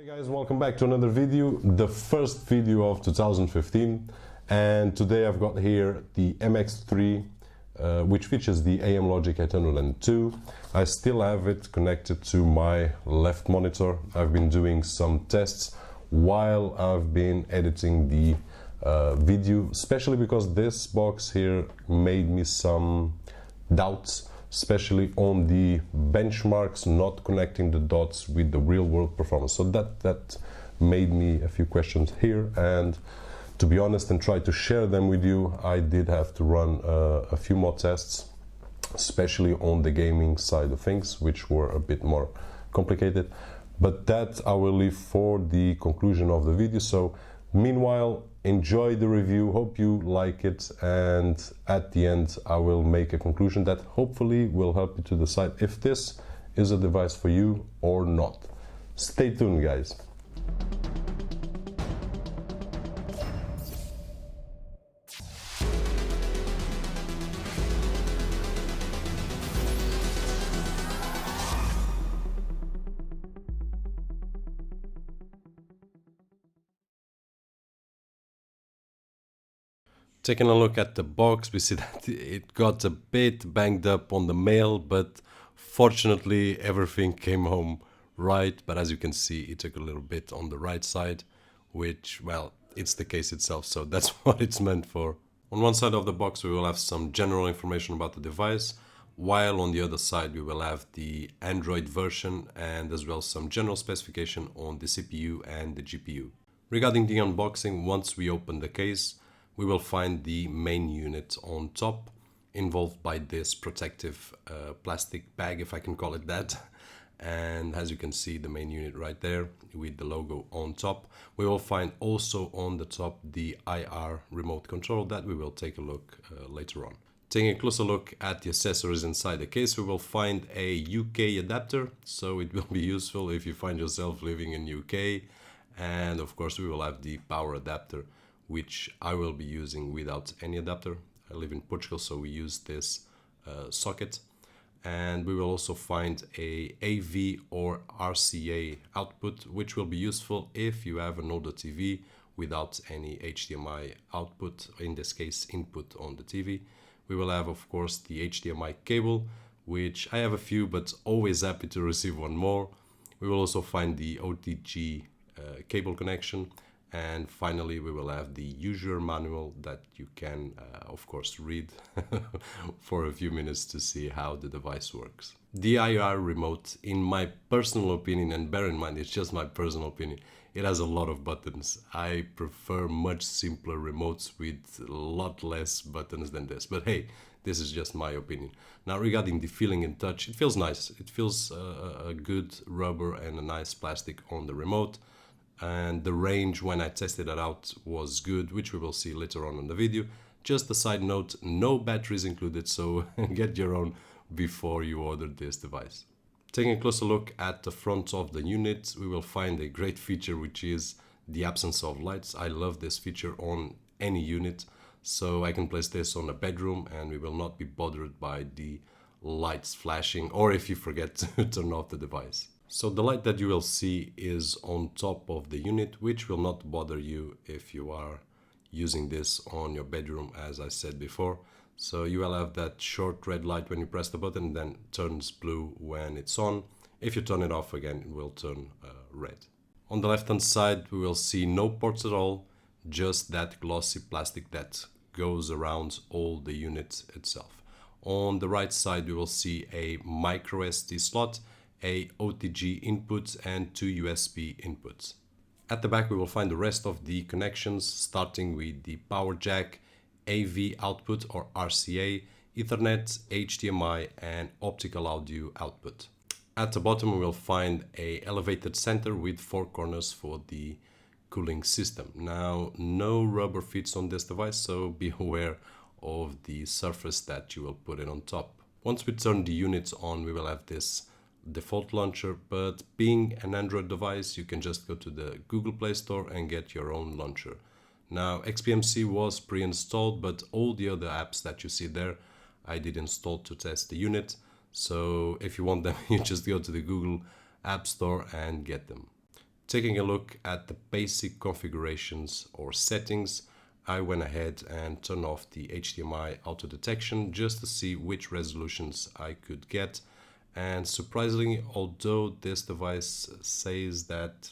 Hey guys, welcome back to another video, the first video of 2015, and today I've got here the MXIII, which features the Amlogic 802. I still have it connected to my left monitor. I've been doing some tests while I've been editing the video, especially because this box here made me some doubts, especially on the benchmarks, not connecting the dots with the real world performance. So that made me a few questions here, and to be honest and try to share them with you, I did have to run a few more tests, especially on the gaming side of things, which were a bit more complicated, but that I will leave for the conclusion of the video. So meanwhile, enjoy the review, hope you like it, and at the end I will make a conclusion that hopefully will help you to decide if this is a device for you or not. Stay tuned, guys. Taking a look at the box, we see that it got a bit banged up on the mail, but fortunately everything came home right. But as you can see, it took a little bit on the right side, which, well, it's the case itself, so that's what it's meant for. On one side of the box we will have some general information about the device, while on the other side we will have the Android version and as well some general specification on the CPU and the GPU. Regarding the unboxing, once we open the case, we will find the main unit on top, involved by this protective plastic bag, if I can call it that. And as you can see, the main unit right there with the logo on top. We will find also on the top the IR remote control that we will take a look later on. Taking a closer look at the accessories inside the case, we will find a UK adapter, so it will be useful if you find yourself living in UK. And of course we will have the power adapter, which I will be using without any adapter. I live in Portugal, so we use this socket. And we will also find a AV or RCA output, which will be useful if you have an older TV without any HDMI output, in this case input on the TV. We will have, of course, the HDMI cable, which I have a few, but always happy to receive one more. We will also find the OTG cable connection. And finally, we will have the user manual that you can, of course, read for a few minutes to see how the device works. The IR remote, in my personal opinion, and bear in mind, it's just my personal opinion, it has a lot of buttons. I prefer much simpler remotes with a lot less buttons than this. But hey, this is just my opinion. Now, regarding the feeling and touch, it feels nice. It feels a good rubber and a nice plastic on the remote. And the range when I tested it out was good, which we will see later on in the video. Just a side note, no batteries included, so get your own before you order this device. Taking a closer look at the front of the unit, we will find a great feature, which is the absence of lights. I love this feature on any unit, so I can place this on a bedroom and we will not be bothered by the lights flashing, or if you forget to turn off the device. So the light that you will see is on top of the unit, which will not bother you if you are using this on your bedroom, as I said before. So you will have that short red light when you press the button, and then turns blue when it's on. If you turn it off again, it will turn red. On the left hand side, we will see no ports at all, just that glossy plastic that goes around all the unit itself. On the right side, we will see a micro SD slot, a OTG input and 2 USB inputs. At the back we will find the rest of the connections, starting with the power jack, AV output or RCA, Ethernet, HDMI and optical audio output. At the bottom we will find a elevated center with 4 corners for the cooling system. Now, no rubber fits on this device, so be aware of the surface that you will put it on top. Once we turn the unit on, we will have this default launcher, but being an Android device, you can just go to the Google Play Store and get your own launcher. Now, XMBC was pre-installed, but all the other apps that you see there, I did install to test the unit. So if you want them, you just go to the Google App Store and get them. Taking a look at the basic configurations or settings, I went ahead and turned off the HDMI auto detection just to see which resolutions I could get. And surprisingly, although this device says that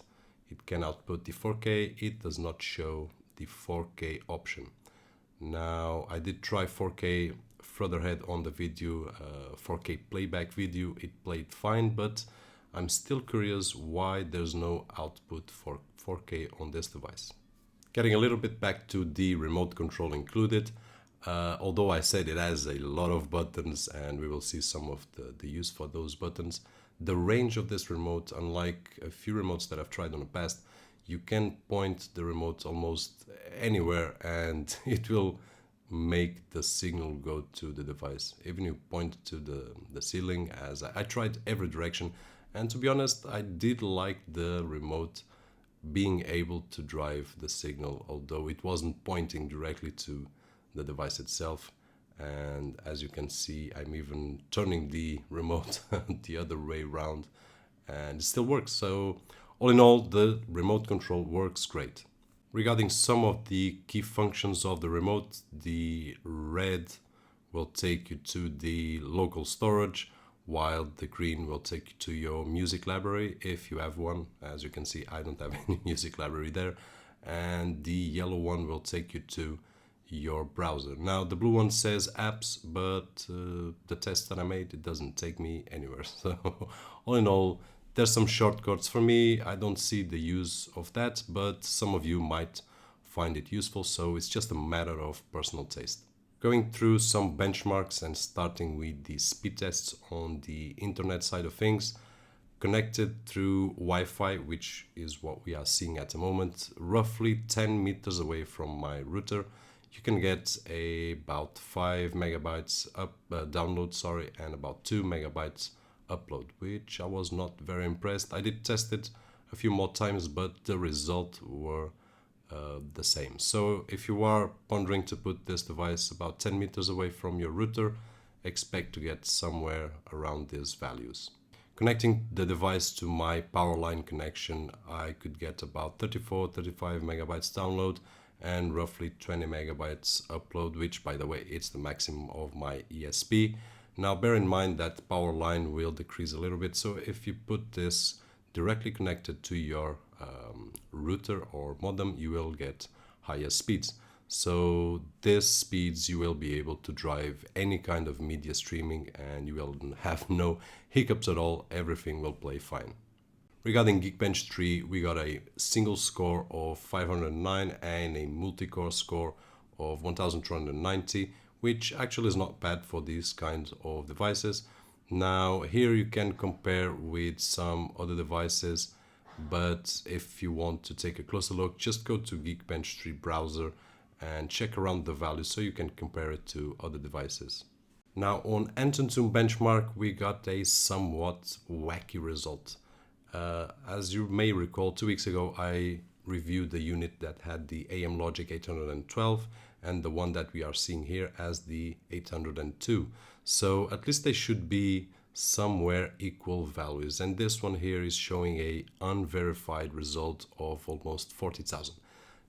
it can output the 4K, it does not show the 4K option. Now, I did try 4K further ahead on the video, 4K playback video, it played fine, but I'm still curious why there's no output for 4K on this device. Getting a little bit back to the remote control included, although I said it has a lot of buttons and we will see some of the use for those buttons, the range of this remote, unlike a few remotes that I've tried in the past, you can point the remote almost anywhere and it will make the signal go to the device. Even you point to the ceiling, as I tried every direction, and to be honest, I did like the remote being able to drive the signal, although it wasn't pointing directly to the device itself. And as you can see, I'm even turning the remote the other way around and it still works. So all in all, the remote control works great. Regarding some of the key functions of the remote, the red will take you to the local storage, while the green will take you to your music library if you have one. As you can see, I don't have any music library there. And the yellow one will take you to your browser. Now the blue one says apps, but the test that I made, it doesn't take me anywhere. So all in all, there's some shortcuts. For me, I don't see the use of that, but some of you might find it useful, so it's just a matter of personal taste. Going through some benchmarks and starting with the speed tests on the internet side of things, connected through Wi-Fi, which is what we are seeing at the moment, roughly 10 meters away from my router, you can get about 5 megabytes download, and about 2 megabytes upload, which I was not very impressed. I did test it a few more times, but the results were the same. So if you are pondering to put this device about 10 meters away from your router, expect to get somewhere around these values. Connecting the device to my power line connection, I could get about 35 megabytes download and roughly 20 megabytes upload, which by the way, it's the maximum of my ESP. Now bear in mind that power line will decrease a little bit, so if you put this directly connected to your router or modem, you will get higher speeds. So these speeds you will be able to drive any kind of media streaming and you will have no hiccups at all, everything will play fine. Regarding Geekbench 3, we got a single score of 509 and a multi-core score of 1290, which actually is not bad for these kinds of devices. Now here you can compare with some other devices, but if you want to take a closer look, just go to Geekbench 3 browser and check around the values so you can compare it to other devices. Now on Antutu benchmark, we got a somewhat wacky result. As you may recall, 2 weeks ago I reviewed the unit that had the Amlogic 812 and the one that we are seeing here as the 802. So at least they should be somewhere equal values, and this one here is showing a unverified result of almost 40,000.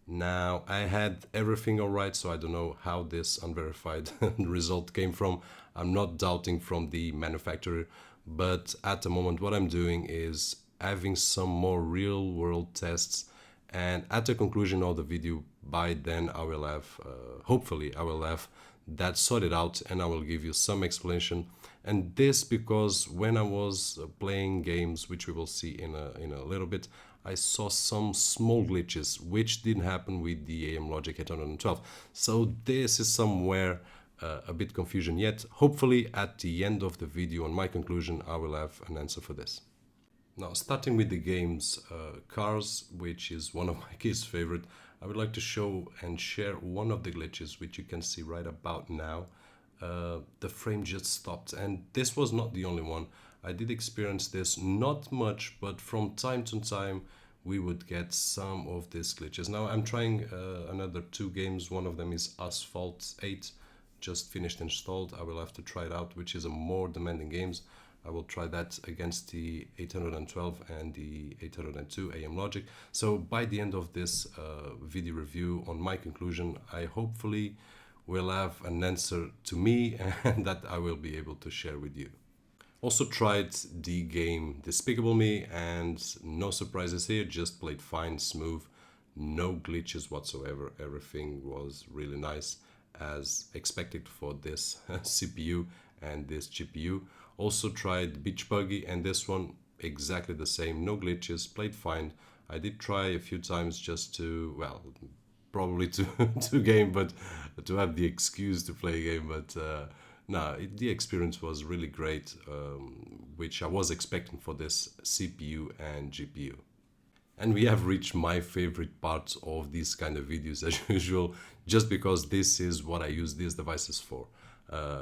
Now I had everything alright, so I don't know how this unverified result came from. I'm not doubting from the manufacturer, but at the moment what I'm doing is having some more real world tests, and at the conclusion of the video, by then I will have, hopefully I will have that sorted out and I will give you some explanation. And this because when I was playing games, which we will see in a little bit, I saw some small glitches which didn't happen with the Amlogic 812. So this is somewhere a bit confusion yet. Hopefully at the end of the video on my conclusion I will have an answer for this. Now starting with the games Cars, which is one of my kids' favorite, I would like to show and share one of the glitches which you can see right about now. The frame just stopped, and this was not the only one. I did experience this, not much, but from time to time we would get some of these glitches. Now I'm trying another 2 games. One of them is Asphalt 8, just finished installed. I will have to try it out, which is a more demanding games. I will try that against the 812 and the 802 Amlogic. So by the end of this video review, on my conclusion, I hopefully will have an answer to me and that I will be able to share with you. Also tried the game Despicable Me, and no surprises here, just played fine, smooth, no glitches whatsoever. Everything was really nice as expected for this CPU and this GPU. Also tried Beach Buggy, and this one exactly the same, no glitches, played fine. I did try a few times just to, well, probably to game, but to have the excuse to play a game, but no, the experience was really great, which I was expecting for this CPU and GPU. And we have reached my favorite part of these kind of videos as usual, just because this is what I use these devices for.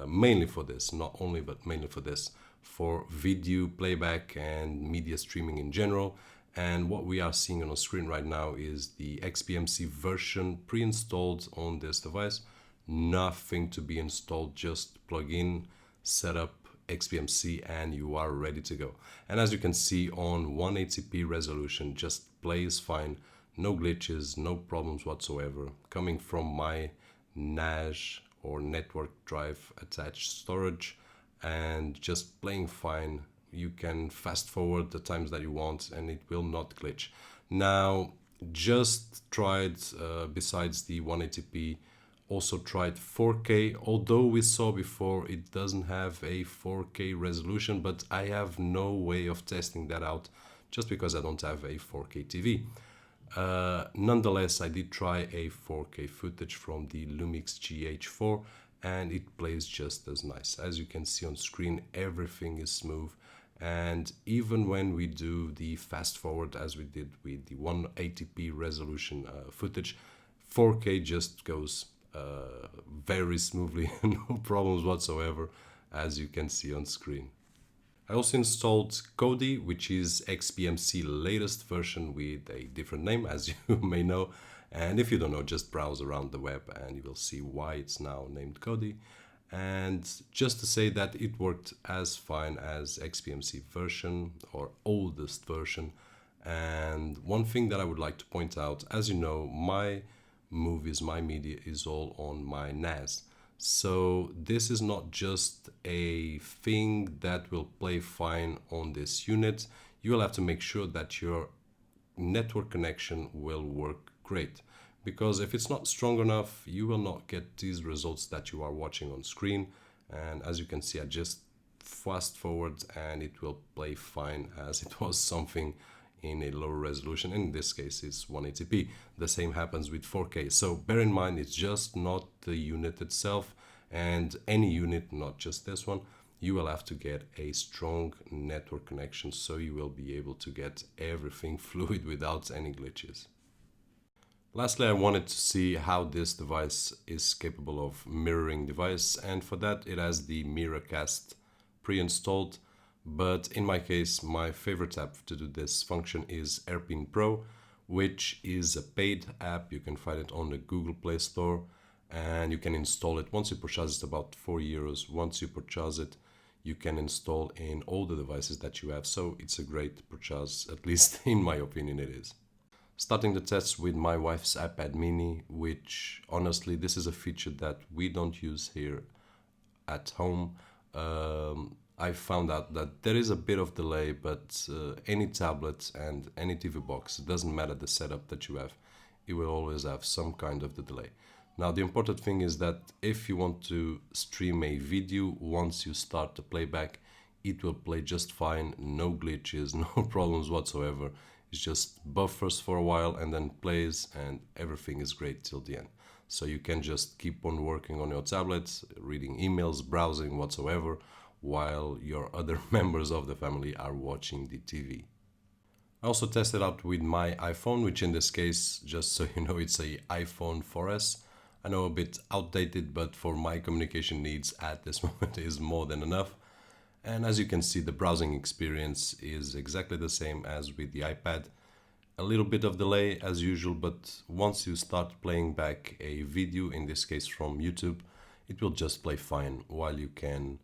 Mainly for this, not only, but mainly for this, for video playback and media streaming in general. And what we are seeing on the screen right now is the XBMC version pre-installed on this device. Nothing to be installed, just plug in, set up XBMC, and you are ready to go. And as you can see, on 180p resolution, just plays fine, no glitches, no problems whatsoever, coming from my NAS or network drive attached storage, and just playing fine. You can fast forward the times that you want and it will not glitch. Now, just tried, besides the 180p, also tried 4K, although we saw before it doesn't have a 4K resolution, but I have no way of testing that out just because I don't have a 4K TV. Nonetheless, I did try a 4K footage from the Lumix GH4 and it plays just as nice. As you can see on screen, everything is smooth, and even when we do the fast forward as we did with the 180p resolution footage, 4K just goes very smoothly, no problems whatsoever, as you can see on screen. I also installed Kodi, which is XBMC latest version with a different name, as you may know. And if you don't know, just browse around the web and you will see why it's now named Kodi. And just to say that it worked as fine as XBMC version or oldest version. And one thing that I would like to point out, as you know, my movies, my media is all on my NAS. So this is not just a thing that will play fine on this unit. You will have to make sure that your network connection will work great, because if it's not strong enough, you will not get these results that you are watching on screen. And as you can see, I just fast forward and it will play fine as it was something in a lower resolution. In this case, it's 180p. The same happens with 4K. So bear in mind, it's just not the unit itself, and any unit, not just this one, you will have to get a strong network connection so you will be able to get everything fluid without any glitches. Lastly, I wanted to see how this device is capable of mirroring device, and for that it has the Miracast pre-installed. But in my case, my favorite app to do this function is Airpin Pro, which is a paid app. You can find it on the Google Play Store and you can install it. Once you purchase it, about €4. Once you purchase it, you can install in all the devices that you have. So it's a great purchase, at least in my opinion it is. Starting the tests with my wife's iPad mini, which honestly, this is a feature that we don't use here at home. I found out that there is a bit of delay, but any tablet and any TV box, it doesn't matter the setup that you have, it will always have some kind of the delay. Now, the important thing is that if you want to stream a video, once you start the playback, it will play just fine, no glitches, no problems whatsoever. It just buffers for a while and then plays, and everything is great till the end. So you can just keep on working on your tablets, reading emails, browsing whatsoever, while your other members of the family are watching the TV. I also tested out with my iPhone, which in this case, just so you know, it's a iPhone 4S. I know a bit outdated, but for my communication needs at this moment is more than enough. And as you can see, the browsing experience is exactly the same as with the iPad. A little bit of delay as usual, but once you start playing back a video, in this case from YouTube, it will just play fine, while you can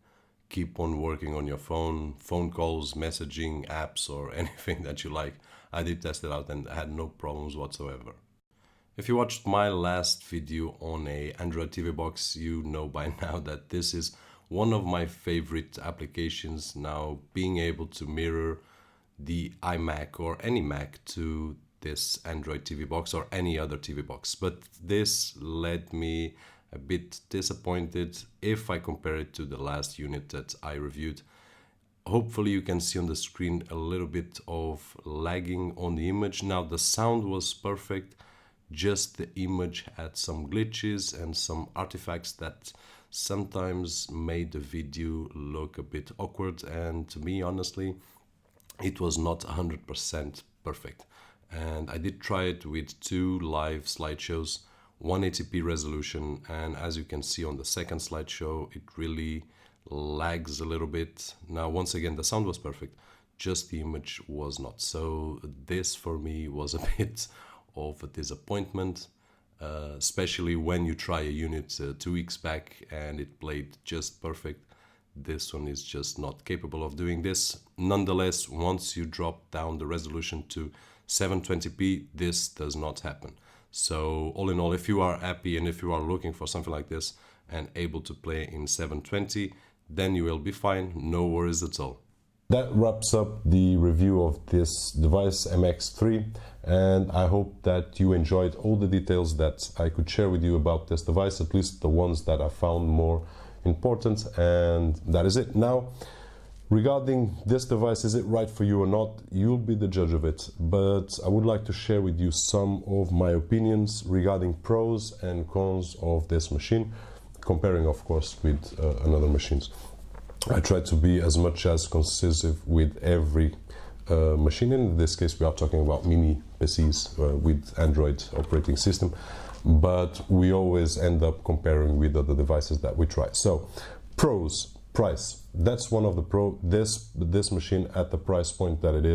keep on working on your phone calls, messaging, apps, or anything that you like. I did test it out and had no problems whatsoever. If you watched my last video on a Android TV box, you know by now that this is one of my favorite applications now, being able to mirror the iMac or any Mac to this Android TV box or any other TV box. But this led me a bit disappointed if I compare it to the last unit that I reviewed. Hopefully you can see on the screen a little bit of lagging on the image. Now the sound was perfect, just the image had some glitches and some artifacts that sometimes made the video look a bit awkward, and to me honestly it was not 100% perfect. And I did try it with 2 live slideshows, 180p resolution, and as you can see on the second slideshow, it really lags a little bit. Now once again, the sound was perfect, just the image was not. So this for me was a bit of a disappointment, especially when you try a unit 2 weeks back and it played just perfect. This one is just not capable of doing this. Nonetheless, once you drop down the resolution to 720p, this does not happen. So all in all, if you are happy and if you are looking for something like this and able to play in 720, then you will be fine, no worries at all. That wraps up the review of this device, MXIII, and I hope that you enjoyed all the details that I could share with you about this device, at least the ones that I found more important, and that is it. Now, regarding this device, is it right for you or not? You'll be the judge of it, but I would like to share with you some of my opinions regarding pros and cons of this machine, comparing of course with another machines. I try to be as much as concisive with every machine. In this case we are talking about mini PCs with Android operating system, but we always end up comparing with other devices that we try. So pros, price, that's one of the pro. This machine at the price point that it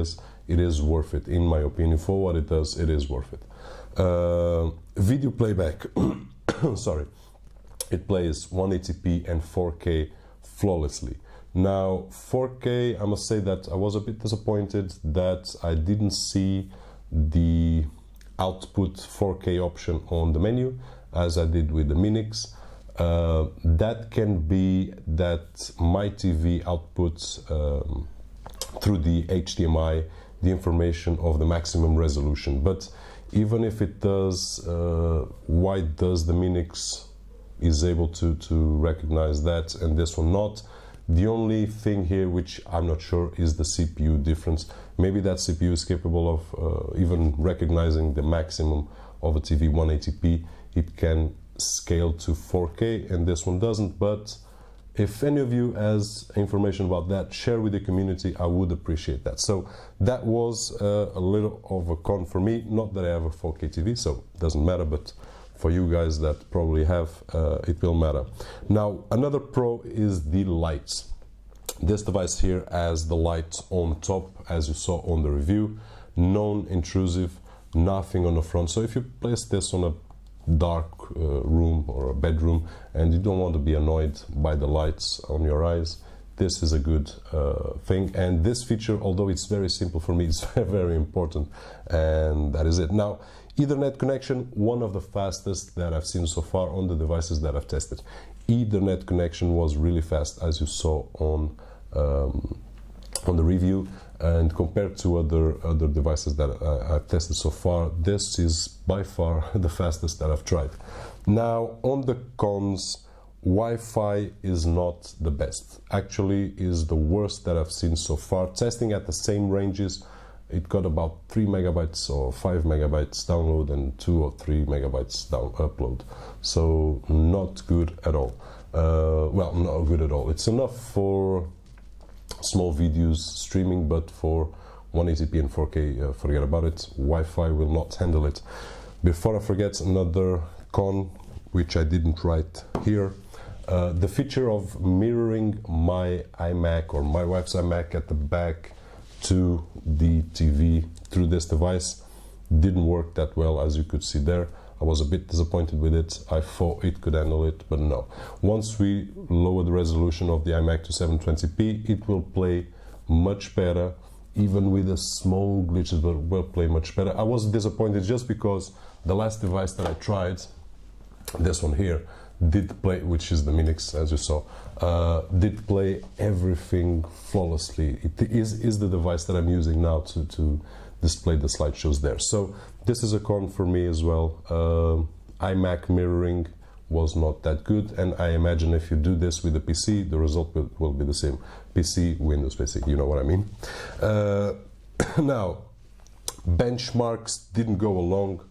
is worth it, in my opinion. For what it does, it is worth it. Video playback sorry, it plays 180p and 4K flawlessly. Now 4K, I must say that I was a bit disappointed that I didn't see the output 4K option on the menu as I did with the MXIII. That can be that my TV outputs through the HDMI the information of the maximum resolution, but even if it does, why does the MXIII is able to recognize that and this one not? The only thing here which I'm not sure is the CPU difference. Maybe that CPU is capable of even recognizing the maximum of a TV 180p. It can scale to 4K and this one doesn't, but if any of you has information about that, share with the community, I would appreciate that. So that was a little of a con for me. Not that I have a 4K TV, so it doesn't matter, but for you guys that probably have, it will matter. Now, another pro is the lights. This device here has the light on top, as you saw on the review, non-intrusive, nothing on the front. So if you place this on a dark room or a bedroom and you don't want to be annoyed by the lights on your eyes, this is a good thing. And this feature, although it's very simple for me, it's very important, and that is it. Now, Ethernet connection, one of the fastest that I've seen so far on the devices that I've tested. Ethernet connection was really fast, as you saw on the review, and compared to other devices that I've tested so far, this is by far the fastest that I've tried. Now, on the cons, Wi-Fi is not the best. Actually, is the worst that I've seen so far. Testing at the same ranges, it got about 3 megabytes or 5 megabytes download and 2 or 3 megabytes upload. So not good at all. Well, not good at all. It's enough for small videos streaming, but for 180p and 4K, forget about it. Wi-Fi will not handle it. Before I forget, another con, which I didn't write here, the feature of mirroring my iMac or my wife's iMac at the back to the TV through this device didn't work that well, as you could see there. I was a bit disappointed with it. I thought it could handle it, but no. Once we lower the resolution of the iMac to 720p, it will play much better. Even with the small glitches, but will play much better. I was disappointed just because the last device that I tried, this one here, did play, which is the MXIII, as you saw, did play everything flawlessly. It is the device that I'm using now to display the slideshows there. So this is a con for me as well. iMac mirroring was not that good, and I imagine if you do this with a PC, the result will be the same. PC, Windows PC, you know what I mean. Now, benchmarks didn't go along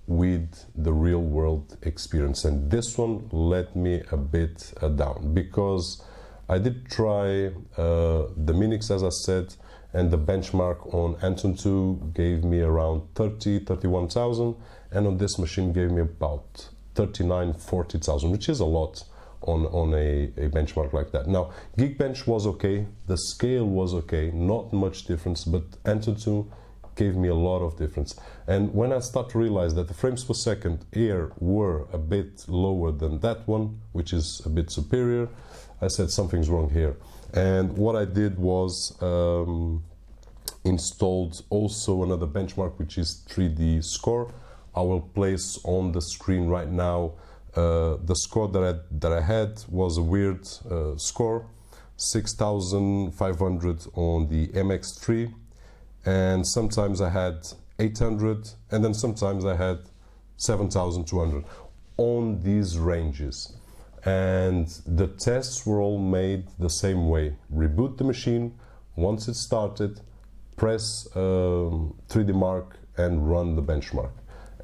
with the real world experience, and this one let me a bit down, because I did try the MXIII, as I said, and the benchmark on Anton 2 gave me around 31,000, and on this machine gave me about 40,000, which is a lot on a benchmark like that. Now, Geekbench was okay, the scale was okay, not much difference, but Anton 2 gave me a lot of difference. And when I start to realize that the frames per second here were a bit lower than that one, which is a bit superior, I said something's wrong here. And what I did was installed also another benchmark, which is 3D Score. I will place on the screen right now the score that I had was a weird score, 6,500 on the MX3, and sometimes I had 800, and then sometimes I had 7,200 on these ranges. And the tests were all made the same way. Reboot the machine, once it started, press 3D Mark and run the benchmark.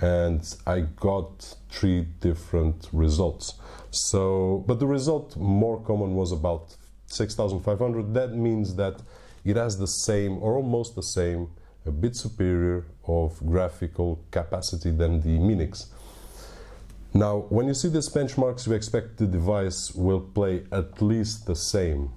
And I got 3 different results. So, but the result more common was about 6,500. That means that it has the same, or almost the same, a bit superior of graphical capacity than the MXIII. Now, when you see these benchmarks, you expect the device will play at least the same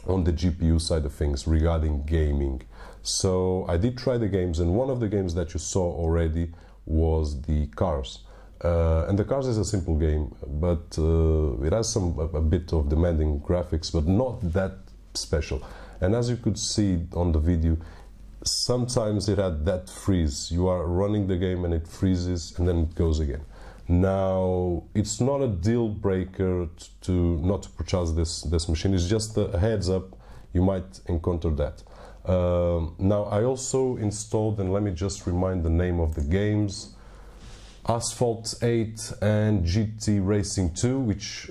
on the GPU side of things regarding gaming. So I did try the games, and one of the games that you saw already was the Cars. And the Cars is a simple game, but it has a bit of demanding graphics, but not that special. And as you could see on the video, sometimes it had that freeze. You are running the game and it freezes and then it goes again. Now, it's not a deal breaker not to purchase this machine. It's just a heads up, you might encounter that. Now, I also installed, and let me just remind the name of the games, Asphalt 8 and GT Racing 2, which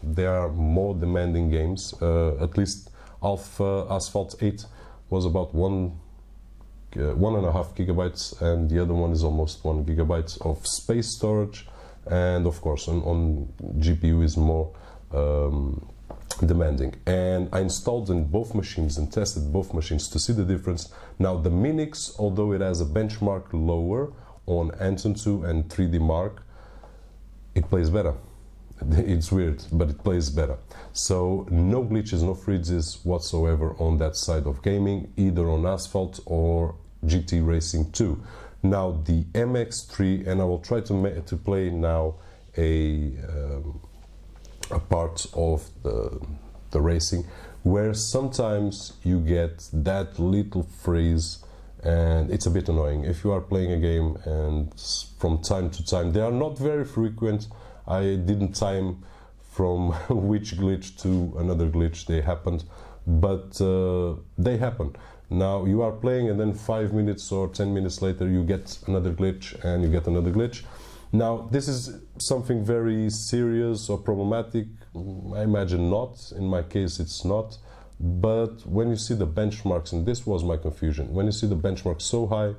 they are more demanding games. At least Asphalt 8 was about 1.5 gigabytes, and the other one is almost 1 gigabyte of space storage, and of course on GPU is more demanding. And I installed in both machines and tested both machines to see the difference. Now, the MXIII, although it has a benchmark lower on Anton 2 and 3D Mark, it plays better. It's weird, but it plays better. So no glitches, no freezes whatsoever on that side of gaming, either on Asphalt or GT Racing 2. Now, the MX3, and I will try to play now a part of the racing, where sometimes you get that little freeze, and it's a bit annoying if you are playing a game, and from time to time, they are not very frequent. I didn't time from which glitch to another glitch they happened, but they happen. Now, you are playing and then 5 minutes or 10 minutes later you get another glitch and you get another glitch. Now, this is something very serious or problematic? I imagine not. In my case, it's not. But when you see the benchmarks, and this was my confusion, when you see the benchmarks so high,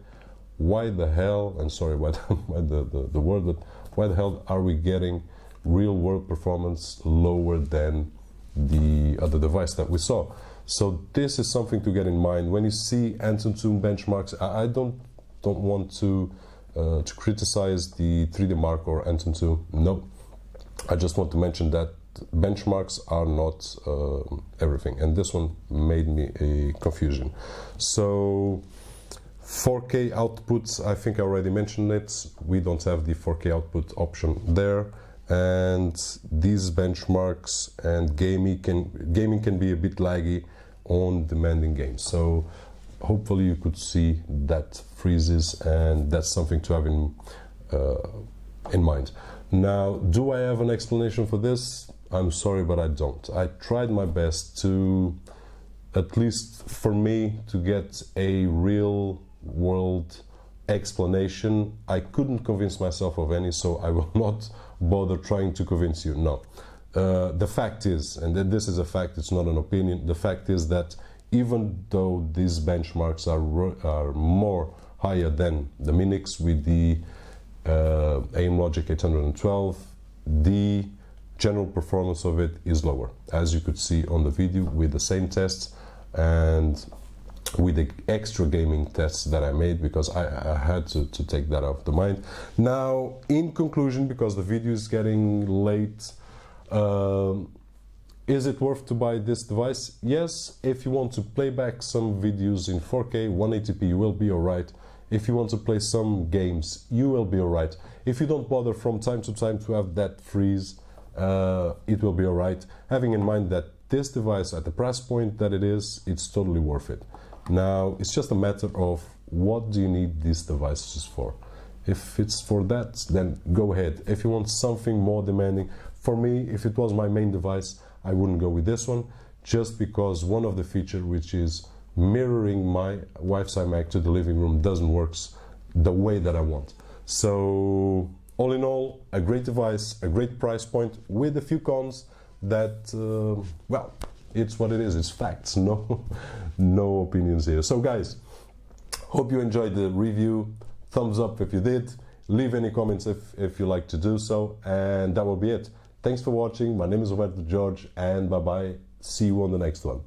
why the hell, and sorry why the word, but why the hell are we getting real world performance lower than the other device that we saw? So this is something to get in mind. When you see Anton 2 benchmarks, I don't want to criticize the 3D Mark or Anton 2. No, I just want to mention that benchmarks are not everything, and this one made me a confusion. So 4K outputs, I think I already mentioned it. We don't have the 4K output option there. And these benchmarks and gaming can be a bit laggy on demanding games. So hopefully you could see that freezes, and that's something to have in mind. Now, do I have an explanation for this? I'm sorry, but I don't. I tried my best to, at least for me, to get a real world explanation. I couldn't convince myself of any, so I will not bother trying to convince you. No. The fact is, and this is a fact, it's not an opinion, the fact is that even though these benchmarks are more higher than the Minix with the Amlogic 812, the general performance of it is lower, as you could see on the video with the same tests and with the extra gaming tests that I made, because I had to take that out of the mind. Now, in conclusion, because the video is getting late, is it worth to buy this device? Yes, if you want to play back some videos in 4K 180p, you will be alright. If you want to play some games, you will be alright. If you don't bother from time to time to have that freeze, it will be alright. Having in mind that this device, at the price point that it is, it's totally worth it. Now, it's just a matter of what do you need these devices for. If it's for that, then go ahead. If you want something more demanding, for me, if it was my main device, I wouldn't go with this one, just because one of the features, which is mirroring my wife's iMac to the living room, doesn't work the way that I want. So, all in all, a great device, a great price point, with a few cons that, well, it's what it is, it's facts, no opinions here. So guys, hope you enjoyed the review. Thumbs up if you did, leave any comments if you like to do so, and that will be it. Thanks for watching. My name is Roberto George, and bye bye. See you on the next one.